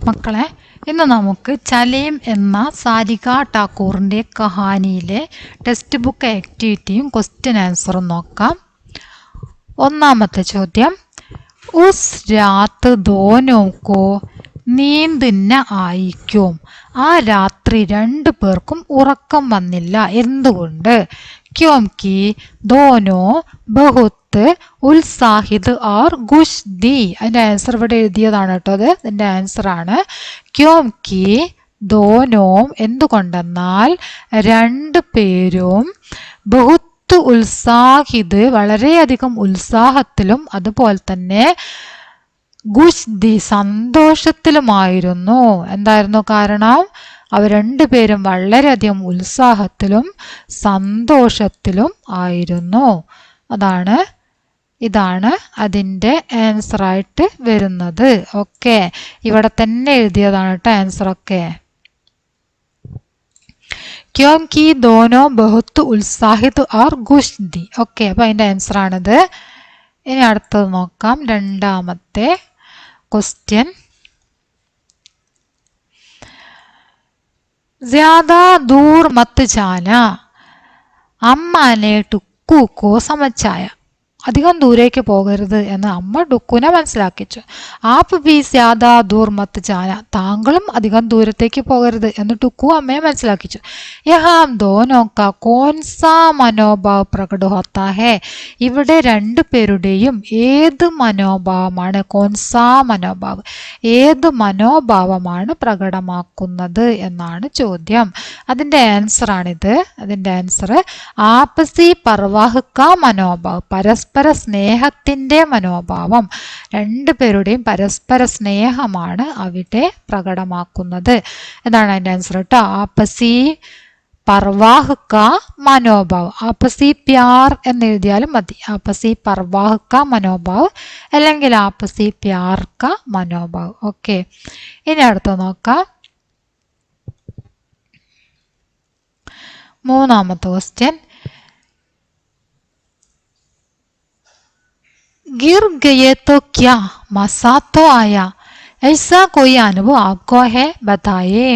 മക്കളെ, ഇന്ന് നമുക്ക് ചലേം എന്ന സാരിക ടാക്കൂറിൻ്റെ കഹാനിയിലെ ടെക്സ്റ്റ് ബുക്ക് ആക്ടിവിറ്റിയും ക്വസ്റ്റ്യൻ ആൻസറും നോക്കാം. ഒന്നാമത്തെ ചോദ്യം, ഉസ് രാത്ത് ദോനോക്കോ നീന്ത് ന ആയിക്കും. ആ രാത്രി രണ്ടു പേർക്കും ഉറക്കം വന്നില്ല. എന്തുകൊണ്ട്? ക്യോംകി ദോനോ ബഹുത്ത് ഉത്സാഹിത് ഓർ ഖുശ് ദി. അതിൻ്റെ ആൻസർ ഇവിടെ എഴുതിയതാണ് കേട്ടോ. അത് ഇതിൻ്റെ ആൻസറാണ്. ക്യോംകി ദോനോ എന്തുകൊണ്ടെന്നാൽ രണ്ടു പേരും ബഹുത്ത് ഉത്സാഹിത് വളരെയധികം ഉത്സാഹത്തിലും അതുപോലെ തന്നെ ഖുശ് ദി സന്തോഷത്തിലുമായിരുന്നു. എന്തായിരുന്നു കാരണം? അവർ രണ്ടുപേരും വളരെയധികം ഉത്സാഹത്തിലും സന്തോഷത്തിലും ആയിരുന്നു. ഇതാണ് അതിൻ്റെ ആൻസറായിട്ട് വരുന്നത്. ഓക്കെ, ഇവിടെ തന്നെ എഴുതിയതാണ് കേട്ടോ ആൻസറൊക്കെ. ക്യോംകി ദോനോ ബഹുത്ത് ഉത്സാഹിത് ഓർ ഖുശ് ദി. ഓക്കെ, അപ്പോൾ അതിൻ്റെ ആൻസറാണിത്. ഇനി അടുത്തത് നോക്കാം. രണ്ടാമത്തെ ക്വസ്റ്റ്യൻ, ज़्यादा दूर मत जाना, अम्मा ने टुक्कू को समझाया. അധികം ദൂരേക്ക് പോകരുത് എന്ന് അമ്മ ടുക്കുനെ മനസ്സിലാക്കിച്ചു. ആപ്പ് ബി സ്യാദാ ദൂർ മത്ത് ജാന, താങ്കളും അധികം ദൂരത്തേക്ക് പോകരുത് എന്ന് ടുക്കു അമ്മയെ മനസ്സിലാക്കിച്ചു. യഹാം ദോനോ കാ കോൻസാ മനോഭാവ് പ്രകട ഹോത്താ ഹേ. ഇവിടെ രണ്ടു പേരുടെയും ഏത് മനോഭാവമാണ്? കോൻസാ മനോഭാവ്, ഏത് മനോഭാവമാണ് പ്രകടമാക്കുന്നത് എന്നാണ് ചോദ്യം. അതിൻ്റെ ആൻസറാണിത്. അതിൻ്റെ ആൻസർ ആപ്പസി പർവാഹ് കാ മനോഭാവ്, പരസ്പര സ്നേഹത്തിൻ്റെ മനോഭാവം. രണ്ടുപേരുടെയും പരസ്പര സ്നേഹമാണ് അവിടെ പ്രകടമാക്കുന്നത് എന്നാണ് അതിൻ്റെ ആൻസർ കേട്ടോ. ആപ്പസി പർവാഹ് കാ മനോഭാവ്, ആപ്പസി പ്യാർ എന്ന് എഴുതിയാലും മതി. ആപ്പസി പർവാഹ് കാ മനോഭാവ് അല്ലെങ്കിൽ ആപ്പസി പ്യാർ കാ മനോഭാവ്. ഓക്കെ, ഇനി അടുത്ത് നോക്കാം. മൂന്നാമത്തെ ക്വസ്റ്റ്യൻ, गिर गए तो क्या मजा तो आया, ऐसा कोई अनुभव आपको है बताए.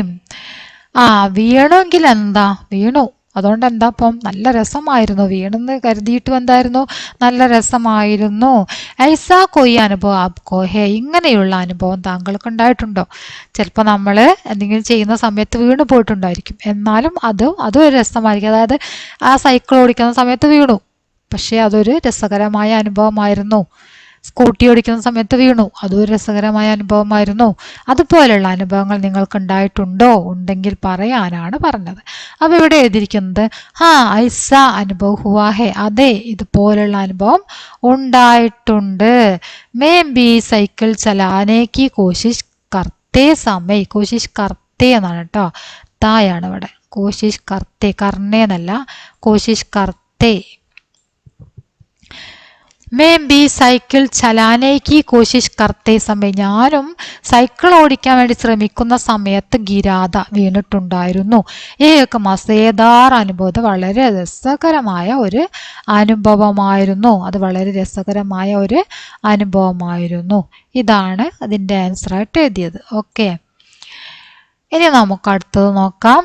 വീണമെങ്കിൽ എന്താ? വീണു, അതുകൊണ്ട് എന്താ ഇപ്പം നല്ല രസമായിരുന്നു. വീണെന്ന് കരുതിയിട്ടും എന്തായിരുന്നു? നല്ല രസമായിരുന്നു. ഐസാ കൊയ് അനുഭവം ആപ്കോ ഹേ, ഇങ്ങനെയുള്ള അനുഭവം താങ്കൾക്ക് ഉണ്ടായിട്ടുണ്ടോ? ചിലപ്പോൾ നമ്മൾ എന്തെങ്കിലും ചെയ്യുന്ന സമയത്ത് വീണു പോയിട്ടുണ്ടായിരിക്കും, എന്നാലും അതൊരു രസമായിരിക്കും. അതായത് ആ സൈക്കിൾ ഓടിക്കുന്ന സമയത്ത് വീണു, പക്ഷേ അതൊരു രസകരമായ അനുഭവമായിരുന്നു. സ്കൂട്ടി ഓടിക്കുന്ന സമയത്ത് വീണു, അതൊരു രസകരമായ അനുഭവമായിരുന്നു. അതുപോലെയുള്ള അനുഭവങ്ങൾ നിങ്ങൾക്ക് ഉണ്ടായിട്ടുണ്ടോ? ഉണ്ടെങ്കിൽ പറയാനാണ് പറഞ്ഞത്. അപ്പോൾ ഇവിടെ എഴുതിയിരിക്കുന്നത് ഐസ അനുഭവ ഹുവാ ഹേ, അതെ ഇതുപോലുള്ള അനുഭവം ഉണ്ടായിട്ടുണ്ട്. മേ ബി സൈക്കിൾ ചലാനേക്ക് കോശിഷ് കർത്തേ സമയ, കോശിഷ് കർത്തേ എന്നാണ് കേട്ടോ, തായാണ് ഇവിടെ. കോശിഷ് കർത്തേ, കർണേന്നല്ല, കോശിഷ് കർത്തേ. मैं भी സൈക്കിൾ ചലാനേക്ക് കോശിഷ് കർത്തേ സമയം, ഞാനും സൈക്കിൾ ഓടിക്കാൻ വേണ്ടി ശ്രമിക്കുന്ന സമയത്ത് ഗിരാത വീണിട്ടുണ്ടായിരുന്നു. ഏക മസേദാർ അനുഭവം, വളരെ രസകരമായ ഒരു അനുഭവമായിരുന്നു. അത് വളരെ രസകരമായ ഒരു അനുഭവമായിരുന്നു. ഇതാണ് അതിൻ്റെ ആൻസറായിട്ട് എഴുതിയത്. ഓക്കെ, ഇനി നമുക്ക് അടുത്തത് നോക്കാം.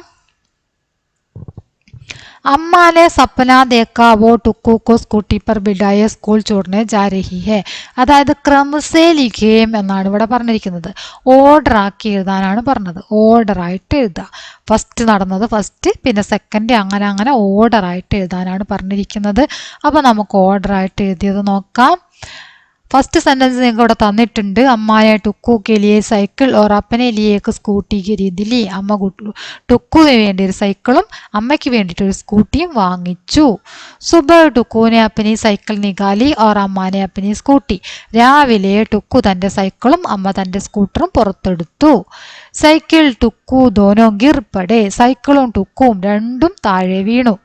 अम्मा ने सपना देखा वो टुक्कू को स्कूटी पर बिठाए स्कूൾ छोड़ने जा रही है. അതായത് ക്രമസേ ലിഖേം എന്നാണ് ഇവിടെ പറഞ്ഞിരിക്കുന്നത്. ഓർഡർ ആക്കി എഴുതാനാണ് പറഞ്ഞത്. ഓർഡർ ആയിട്ട് എഴുതുക. ഫസ്റ്റ് നടന്നത് ഫസ്റ്റ്, പിന്നെ സെക്കൻഡ്, അങ്ങനെ ഓർഡർ ആയിട്ട് എഴുതാനാണ് പറഞ്ഞിരിക്കുന്നത്. അപ്പോൾ നമുക്ക് ഓർഡർ ആയിട്ട് എഴുതിയത് നോക്കാം. ഫസ്റ്റ് സെൻറ്റൻസ് നിങ്ങൾക്ക് ഇവിടെ തന്നിട്ടുണ്ട്. അമ്മായ ടുക്കു കെ ലിയെ സൈക്കിൾ ഓർ അപ്പനെ ലിയേക്ക് സ്കൂട്ടി ഖരീദിലി. അമ്മ ടുക്കുവിന് വേണ്ടി ഒരു സൈക്കിളും അമ്മയ്ക്ക് വേണ്ടിയിട്ട് ഒരു സ്കൂട്ടിയും വാങ്ങിച്ചു. സുബഹ് ടുക്കുവിനെ അപ്പനി സൈക്കിൾ നികാലി ഓർ അമ്മാനെ അപ്പനി സ്കൂട്ടി. രാവിലെ ടുക്കു തൻ്റെ സൈക്കിളും അമ്മ തൻ്റെ സ്കൂട്ടറും പുറത്തെടുത്തു. സൈക്കിൾ ടുക്കു ദോനോ ഗിർ പടേ, സൈക്കിളും ടുക്കുവും രണ്ടും താഴെ വീണു.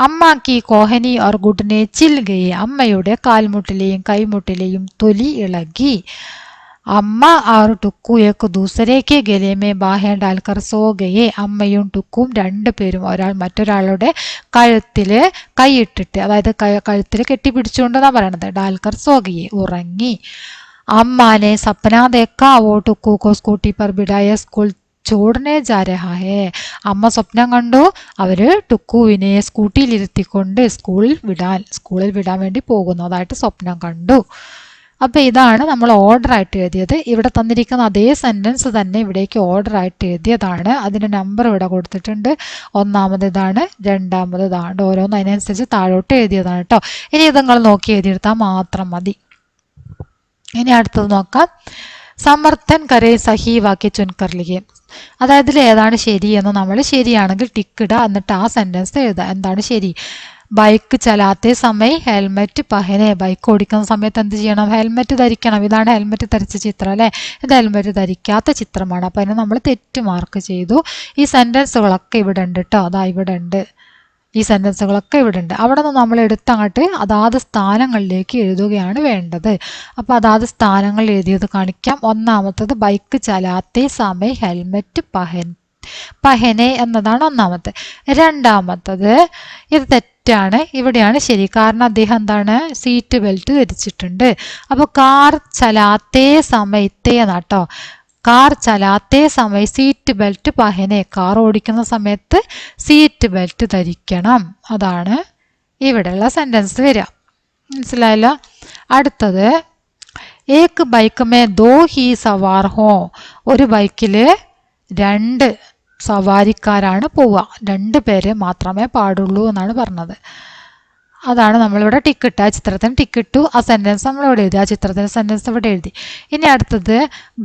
അമ്മാക്കി കോഹനി ഓർ ഗുഡ്നെ ചിൽ ഗയെ, അമ്മയുടെ കാൽമുട്ടിലെയും കൈമുട്ടിലെയും തൊലി ഇളകി. അമ്മ और टुक्कू एक दूसरे के गले में बाहें डालकर सो गए. അമ്മയും ടുക്കും രണ്ടുപേരും ഒരാൾ മറ്റൊരാളുടെ കഴുത്തിൽ കൈയിട്ടിട്ട്, അതായത് കഴുത്തിൽ കെട്ടിപ്പിടിച്ചുകൊണ്ടെന്നാണ് പറയണത്. ഡാൽക്കർ സോ ഗയെ, ഉറങ്ങി. अम्मा ने सपना देखा वो टुक्कू को स्कूटी पर बिठाए स्कूल ചോടനെ ജാ രഹാ ഹേ. അമ്മ സ്വപ്നം കണ്ടു അവര് ടുക്കുവിനെ സ്കൂട്ടിയിലിരുത്തിക്കൊണ്ട് സ്കൂളിൽ വിടാൻ വേണ്ടി പോകുന്നതായിട്ട് സ്വപ്നം കണ്ടു. അപ്പോൾ ഇതാണ് നമ്മൾ ഓർഡർ ആയിട്ട് എഴുതിയത്. ഇവിടെ തന്നിരിക്കുന്ന അതേ സെന്റൻസ് തന്നെ ഇവിടേക്ക് ഓർഡർ ആയിട്ട് എഴുതിയതാണ്. അതിന്റെ നമ്പർ ഇവിടെ കൊടുത്തിട്ടുണ്ട്. ഒന്നാമത് ഇതാണ്, രണ്ടാമത് ഇതാണ്. ഓരോന്ന് അതിനനുസരിച്ച് താഴോട്ട് എഴുതിയതാണ് കേട്ടോ. ഇനി ഇത് നിങ്ങൾ നോക്കി എഴുതിയെടുത്താൽ മാത്രം മതി. ഇനി അടുത്തത് നോക്കാം. സമർത്ഥൻ കരേ സഹി വാക്യ ചുൻകർ ലിഖേ. അതായത് ഇതിൽ ഏതാണ് ശരി എന്ന് നമ്മൾ ശരിയാണെങ്കിൽ ടിക്ക് ഇടുക, എന്നിട്ട് ആ സെന്റൻസ് എഴുതുക. എന്താണ് ശരി? ബൈക്ക് ചലാത്തേ സമയം ഹെൽമെറ്റ് പഹനെ. ബൈക്ക് ഓടിക്കുന്ന സമയത്ത് എന്ത് ചെയ്യണം? ഹെൽമെറ്റ് ധരിക്കണം. ഇതാണ് ഹെൽമെറ്റ് ധരിച്ച ചിത്രം അല്ലേ? ഇത് ഹെൽമെറ്റ് ധരിക്കാത്ത ചിത്രമാണ്. അപ്പം അതിന് നമ്മൾ തെറ്റ് മാർക്ക് ചെയ്തു. ഈ സെന്റൻസുകളൊക്കെ ഇവിടെ ഉണ്ട് കേട്ടോ. അതാ ഇവിടെ ഉണ്ട്. ഈ സെന്റൻസുകളൊക്കെ ഇവിടെ ഉണ്ട്. അവിടെ നിന്ന് നമ്മൾ എടുത്തങ്ങോട്ട് അതാത് സ്ഥാനങ്ങളിലേക്ക് എഴുതുകയാണ് വേണ്ടത്. അപ്പോൾ അതാത് സ്ഥാനങ്ങളിൽ എഴുതിയത് കാണിക്കാം. ഒന്നാമത്തത് ബൈക്ക് ചലാത്തേ സമയം ഹെൽമെറ്റ് പഹനെ എന്നതാണ് ഒന്നാമത്തെ. രണ്ടാമത്തത് ഇത് തെറ്റാണ്, ഇവിടെയാണ് ശരി. കാരണം അദ്ദേഹം എന്താണ്? സീറ്റ് ബെൽറ്റ് ധരിച്ചിട്ടുണ്ട്. അപ്പോൾ കാർ ചലാത്തേ സമയത്തേ എന്നാട്ടോ. കാർ ചലാത്തേ സമയം സീറ്റ് ബെൽറ്റ് പഹനെ. കാർ ഓടിക്കുന്ന സമയത്ത് സീറ്റ് ബെൽറ്റ് ധരിക്കണം. അതാണ് ഇവിടെയുള്ള സെന്റൻസ് വരിക. മനസ്സിലായല്ലോ? അടുത്തത് ഏക് bike may though he Zawar ഹോ. ഒരു ബൈക്കിൽ രണ്ട് സവാരിക്കാരാണ് പോവുക. 2 പേര് മാത്രമേ പാടുള്ളൂ എന്നാണ് പറഞ്ഞത്. അതാണ് നമ്മളിവിടെ ടിക്കിട്ട്. ആ ചിത്രത്തിന് ടിക്കിട്ടു. ആ സെന്റൻസ് നമ്മളിവിടെ എഴുതി. ആ ചിത്രത്തിൻ്റെ സെന്റൻസ് ഇവിടെ എഴുതി. ഇനി അടുത്തത്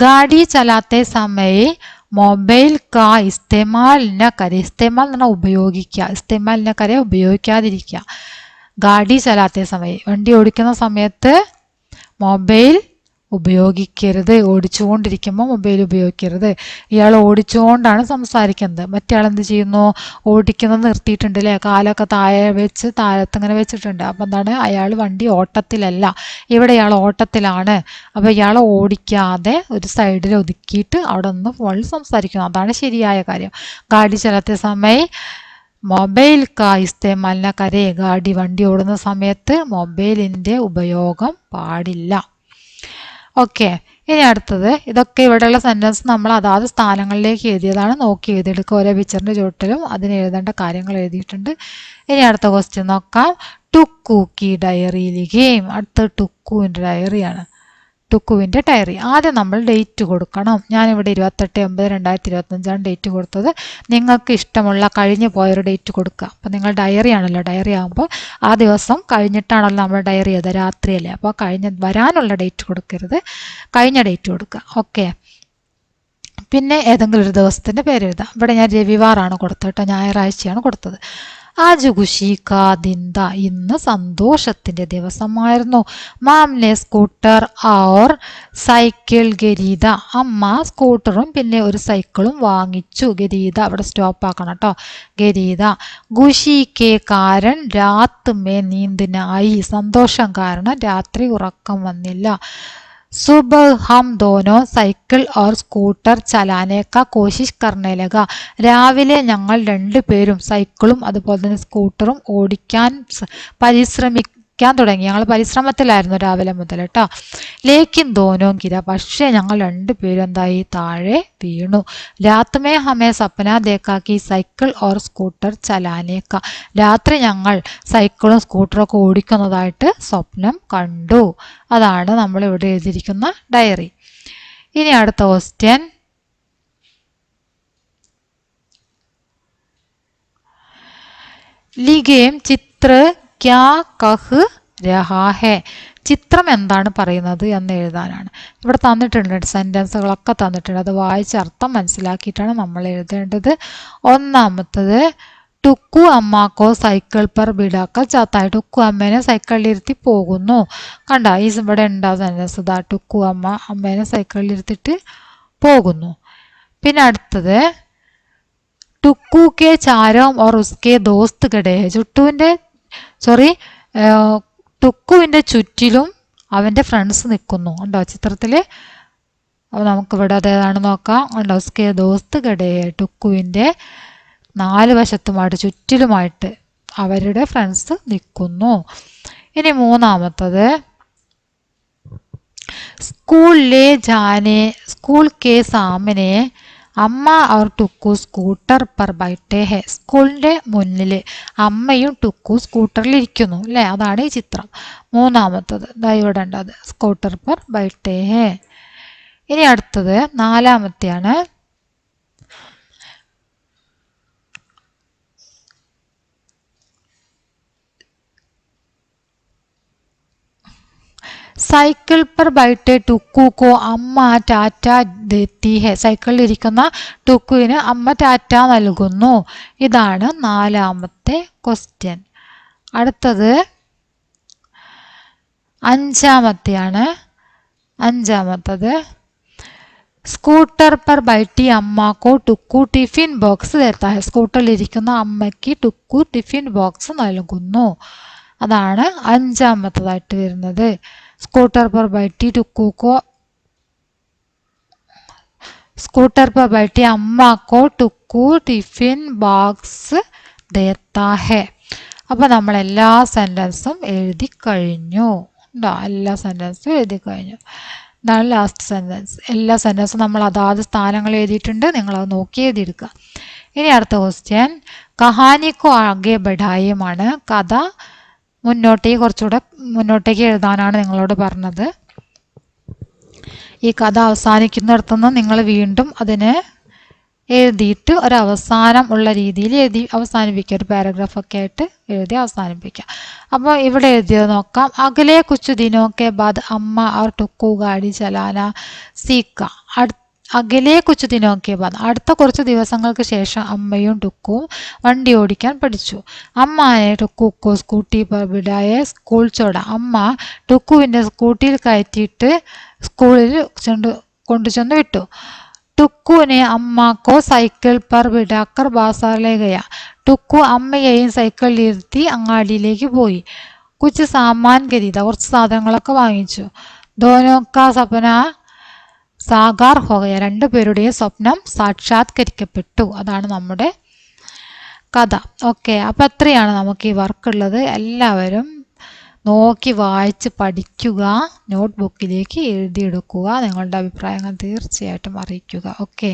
ഗാഡി ചലാത്തേ സമയ മൊബൈൽ കാ ഇസ്തേമാൽ ന കരെ. ഇസ്തേമാൽ എന്ന് പറഞ്ഞാൽ ഉപയോഗിക്കുക. ഇസ്തേമാൽ ന കരെ ഉപയോഗിക്കാതിരിക്കുക. ഗാഡി ചലാത്തേ സമയം വണ്ടി ഓടിക്കുന്ന സമയത്ത് മൊബൈൽ ഉപയോഗിക്കരുത്. ഓടിച്ചുകൊണ്ടിരിക്കുമ്പോൾ മൊബൈൽ ഉപയോഗിക്കരുത്. ഇയാൾ ഓടിച്ചുകൊണ്ടാണ് സംസാരിക്കുന്നത്. മറ്റേ ആൾ എന്ത് ചെയ്യുന്നു? ഓടിക്കുന്നത് നിർത്തിയിട്ടുണ്ട് അല്ലേ? കാലൊക്കെ താഴെ വെച്ച് താഴത്തിങ്ങനെ വെച്ചിട്ടുണ്ട്. അപ്പം എന്താണ്? അയാൾ വണ്ടി ഓട്ടത്തിലല്ല. ഇവിടെ ഇയാൾ ഓട്ടത്തിലാണ്. അപ്പോൾ ഇയാൾ ഓടിക്കാതെ ഒരു സൈഡിൽ ഒതുക്കിയിട്ട് അവിടെ നിന്ന് ഫോണിൽ സംസാരിക്കുന്നു. അതാണ് ശരിയായ കാര്യം. ഗാഡി ചലാത്ത സമയം മൊബൈൽ കാ ഇസ്തേമാൽ ന കരെ. വണ്ടി ഓടുന്ന സമയത്ത് മൊബൈലിൻ്റെ ഉപയോഗം പാടില്ല. ഓക്കെ. ഇനി അടുത്തത് ഇതൊക്കെ ഇവിടെയുള്ള സെൻറ്റൻസ് നമ്മൾ അതാത് സ്ഥാനങ്ങളിലേക്ക് എഴുതിയതാണ്. നോക്കി എഴുതിയെടുക്കുക. ഓരോ പിക്ചറിൻ്റെ ചുവട്ടിലും അതിന് എഴുതേണ്ട കാര്യങ്ങൾ എഴുതിയിട്ടുണ്ട്. ഇനി അടുത്ത ക്വസ്റ്റ്യൻ നോക്കാം. ടുക്കു കി ഡയറിയിലേക്കും. അടുത്ത ടുക്കുവിൻ്റെ ഡയറിയാണ്. ടുക്കുവിൻ്റെ ഡയറി. ആദ്യം നമ്മൾ ഡേറ്റ് കൊടുക്കണം. ഞാനിവിടെ 28/9/2025 ഡേറ്റ് കൊടുത്തത്. നിങ്ങൾക്ക് ഇഷ്ടമുള്ള കഴിഞ്ഞു പോയൊരു ഡേറ്റ് കൊടുക്കുക. അപ്പോൾ നിങ്ങൾ ഡയറി ആണല്ലോ. ഡയറി ആകുമ്പോൾ ആ ദിവസം കഴിഞ്ഞിട്ടാണല്ലോ നമ്മൾ ഡയറി ചെയ്തത്, രാത്രിയല്ലേ. അപ്പോൾ വരാനുള്ള ഡേറ്റ് കൊടുക്കരുത്, കഴിഞ്ഞ ഡേറ്റ് കൊടുക്കുക. ഓക്കെ. പിന്നെ ഏതെങ്കിലും ഒരു ദിവസത്തിൻ്റെ പേര് എഴുതാം. ഇവിടെ ഞാൻ രവിവാറാണ് കൊടുത്തത് കേട്ടോ, ഞായറാഴ്ചയാണ് കൊടുത്തത്. ആജ് ഖുഷി കാ ദിൻ താ. ഇന്ന് സന്തോഷത്തിൻ്റെ ദിവസമായിരുന്നു. മാംനെ സ്കൂട്ടർ ഔർ സൈക്കിൾ ഗരീദ. അമ്മ സ്കൂട്ടറും പിന്നെ ഒരു സൈക്കിളും വാങ്ങിച്ചു. ഗരീദ അവിടെ സ്റ്റോപ്പ് ആക്കണം കേട്ടോ. ഗരീദ. ഖുഷി കെ കാരൻ രാത് മേ നീന്ത് നായി. സന്തോഷം കാരണം രാത്രി ഉറക്കം വന്നില്ല. सुबह हम दोनों സൈക്കിൾ और സ്കൂട്ടർ ചലാനെ കാ കോശിഷ് കർണേ ലഗ. രാവിലെ ഞങ്ങൾ 2 പേരും സൈക്കിളും അതുപോലെ തന്നെ സ്കൂട്ടറും ഓടിക്കാൻ പരിശ്രമിക്കാൻ തുടങ്ങി. ഞങ്ങൾ പരിശ്രമത്തിലായിരുന്നു രാവിലെ മുതൽ കേട്ടോ. ലേക്കിൻ ദോനോ ഗിര. പക്ഷേ ഞങ്ങൾ 2 പേരും എന്തായി? താഴെ വീണു. രാത് may ഹമേ Sapna ദേക്കാ Ki cycle or scooter ചലാനെ കാ. രാത്രി ഞങ്ങൾ സൈക്കിളും സ്കൂട്ടറൊക്കെ ഓടിക്കുന്നതായിട്ട് സ്വപ്നം കണ്ടു. അതാണ് നമ്മൾ ഇവിടെ എഴുതിയിരിക്കുന്ന ഡയറി. ഇനി അടുത്ത ക്വസ്റ്റ്യൻ. ലിഖേം ചിത്ര ക്യാ കഹ് രഹാ ഹേ. ചിത്രം എന്താണ് പറയുന്നത് എന്ന് എഴുതാനാണ്. ഇവിടെ തന്നിട്ടുണ്ട്, സെൻറ്റൻസുകളൊക്കെ തന്നിട്ടുണ്ട്. അത് വായിച്ച് അർത്ഥം മനസ്സിലാക്കിയിട്ടാണ് നമ്മൾ എഴുതേണ്ടത്. ഒന്നാമത്തത് ടുക്കു അമ്മാക്കോ സൈക്കിൾ പെർ ബിടാക്ക ചാത്തായി. ടുക്കു അമ്മേനെ സൈക്കിളിലിരുത്തി പോകുന്നു. കണ്ട ഈ ഇവിടെ ഉണ്ടാകുന്ന സെൻറ്റൻസ് ഇതാ. ടുക്കു അമ്മേനെ സൈക്കിളിലിരുത്തിട്ട് പോകുന്നു. പിന്നെ അടുത്തത് ടുക്കു കെ ചാരോം ഓർ ഉസ്കെ ദോസ്ത് ഖഡേ ഹെ. ടുക്കുവിൻ്റെ ചുറ്റിലും അവൻ്റെ ഫ്രണ്ട്സ് നിൽക്കുന്നു. ഉണ്ടോ ചിത്രത്തിൽ? അപ്പോൾ നമുക്കിവിടെ അതേതാണ് നോക്കാം. ഉണ്ടോ? ഉസ്കെ ദോസ്ത് ഖഡേ ഹെ. ടുക്കുവിൻ്റെ 4 വശത്തുമായിട്ട് ചുറ്റിലുമായിട്ട് അവരുടെ ഫ്രണ്ട്സ് നിൽക്കുന്നു. ഇനി മൂന്നാമത്തത് स्कूल ले जाने स्कूल के सामने അമ്മ और ടുക്കു സ്കൂട്ടർ पर बैठे हैं സ്കൂളിന്റെ മുന്നിൽ അമ്മയും ടുക്കു സ്കൂട്ടറിൽ ഇരിക്കുന്നു അല്ലേ അതാണ് ഈ ചിത്രം മൂന്നാമത്തത് ദാ ഇവിടെ ഉണ്ട് അത് സ്കൂട്ടർ पर बैठे हैं ഇനി അടുത്തത് നാലാമത്തെയാണ് സൈക്കിൾ पर बैठे टुक्कू को അമ്മ ടാറ്റ देती है സൈക്കിളിൽ ഇരിക്കുന്ന ടുക്കുവിന് അമ്മ ടാറ്റ നൽകുന്നു ഇതാണ് നാലാമത്തെ ക്വസ്റ്റ്യൻ അടുത്തത് അഞ്ചാമത്തത് സ്കൂട്ടർ पर बैठी अम्मा को टुक्कू टिफिन बॉक्स देता है സ്കൂട്ടറിൽ ഇരിക്കുന്ന അമ്മയ്ക്ക് ടുക്കു ടിഫിൻ ബോക്സ് നൽകുന്നു അതാണ് അഞ്ചാമത്തതായിട്ട് വരുന്നത് स्कूटर पर बैठी टुक्कू को स्कूटर पर बैठी अम्मा को टुक्कू टिफिन बॉक्स देता है അപ്പോൾ നമ്മൾ എല്ലാ സെന്റൻസും എഴുതി കഴിഞ്ഞു എല്ലാ സെന്റൻസും എഴുതി കഴിഞ്ഞു ഇതാണ് ലാസ്റ്റ് സെന്റൻസ് എല്ലാ സെന്റൻസും നമ്മൾ അതാത് സ്ഥാനങ്ങൾ എഴുതിയിട്ടുണ്ട് നിങ്ങൾ അത് നോക്കി എഴുതിയെടുക്കുക ഇനി അടുത്ത ക്വസ്റ്റ്യൻ കഹാനിക്കോ ആകെ ബഢായിയുമാണ് കഥ കുറച്ചുകൂടെ മുന്നോട്ടേക്ക് എഴുതാനാണ് നിങ്ങളോട് പറഞ്ഞത് ഈ കഥ അവസാനിക്കുന്നിടത്തുനിന്ന് നിങ്ങൾ വീണ്ടും അതിനെ എഴുതിയിട്ട് ഒരവസാനം ഉള്ള രീതിയിൽ എഴുതി അവസാനിപ്പിക്കുക ഒരു പാരഗ്രാഫൊക്കെ ആയിട്ട് എഴുതി അവസാനിപ്പിക്കുക അപ്പോൾ ഇവിടെ എഴുതിയത് നോക്കാം അകലെ കുച്ചു ദിനോക്കെ ബാദ് അമ്മ और टुक्कू गाड़ी चलाना सीखा അകലെ കുച്ചു ദിനോക്കെ ബാദ് അടുത്ത കുറച്ച് ദിവസങ്ങൾക്ക് ശേഷം അമ്മയും ടുക്കുവും വണ്ടി ഓടിക്കാൻ പഠിച്ചു അമ്മാനെ ടുക്കു സ്കൂട്ടി पर बिठाए സ്കൂൾ ചോട അമ്മ ടുക്കുവിൻ്റെ സ്കൂട്ടിയിൽ കയറ്റിയിട്ട് സ്കൂളിൽ കൊണ്ടുചെന്ന് വിട്ടു ടുക്കുവിനെ അമ്മക്കോ സൈക്കിൾ पर बिठाकर बाजार ले गया ടുക്കു അമ്മയെയും സൈക്കിളിൽ ഇരുത്തി അങ്ങാടിയിലേക്ക് പോയി കുച്ച് സാമാൻ ഖരീദ കുറച്ച് സാധനങ്ങളൊക്കെ വാങ്ങിച്ചു ദോനോക്ക സപന സാകാർ ഹോയ രണ്ടുപേരുടെയും സ്വപ്നം സാക്ഷാത്കരിക്കപ്പെട്ടു അതാണ് നമ്മുടെ കഥ ഓക്കെ അപ്പോൾ അത്രയാണ് നമുക്ക് ഈ വർക്കുള്ളത് എല്ലാവരും നോക്കി വായിച്ച് പഠിക്കുക നോട്ട് ബുക്കിലേക്ക് എഴുതിയെടുക്കുക നിങ്ങളുടെ അഭിപ്രായങ്ങൾ തീർച്ചയായിട്ടും അറിയിക്കുക ഓക്കെ